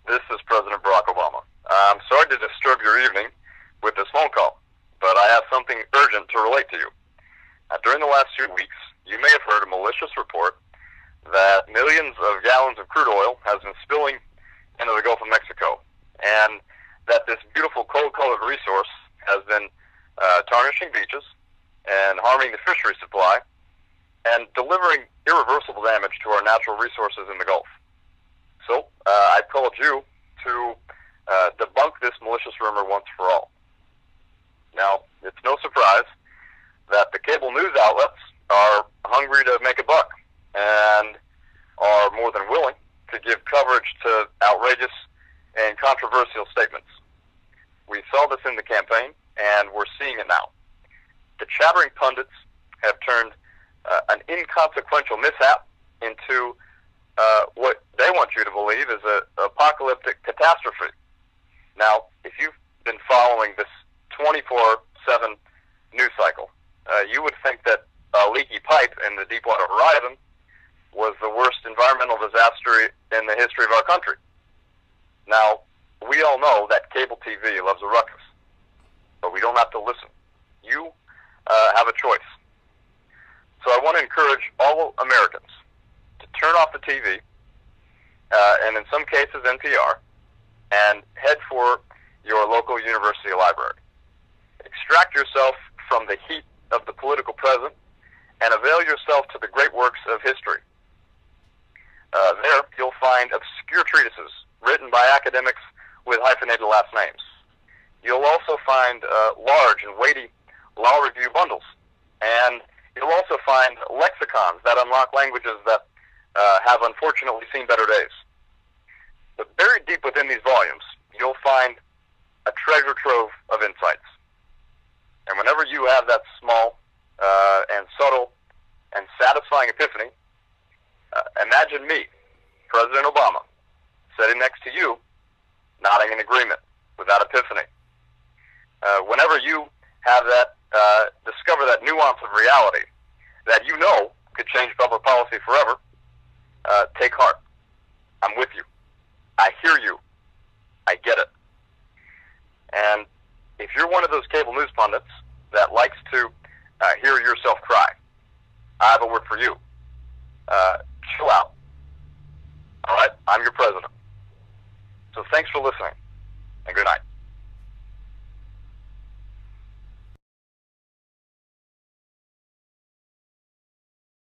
This is President Barack Obama. I'm sorry to disturb your evening with this phone call, but I have something urgent to relate to you. During the last few weeks, you may have heard a malicious report that millions of gallons of crude oil has been spilling into the Gulf of Mexico, and that this beautiful cold-colored resource has been tarnishing beaches and harming the fishery supply and delivering irreversible damage to our natural resources in the Gulf. So I've called you to debunk this malicious rumor once for all. Now, it's no surprise that the cable news outlets are hungry to make a buck and are more than willing to give coverage to outrageous and controversial statements. We saw this in the campaign, and we're seeing it now. The chattering pundits have turned an inconsequential mishap into what they want you to believe is an apocalyptic catastrophe. Now, if you've been following this 24/7 news cycle, you would think that a leaky pipe in the Deepwater Horizon was the worst environmental disaster in the history of our country. Now, we all know that cable TV loves a ruckus, but we don't have to listen. You have a choice. So I want to encourage all Americans to turn off the TV, and in some cases NPR, and head for your local university library. Extract yourself from the heat of the political present and avail yourself to the great works of history. There you'll find obscure treatises written by academics with hyphenated last names. You'll also find large and weighty law review bundles, and you'll also find lexicons that unlock languages that have unfortunately seen better days. But buried deep within these volumes, you'll find a treasure trove of insights. And whenever you have that small and subtle and satisfying epiphany, imagine me, President Obama, sitting next to you, nodding in agreement with that epiphany. Whenever you have that, discover that nuance of reality that you know could change public policy forever, take heart. I'm with you. I hear you. I get it. And if you're one of those cable news pundits that likes to hear yourself cry, I have a word for you. Chill out. All right? I'm your president.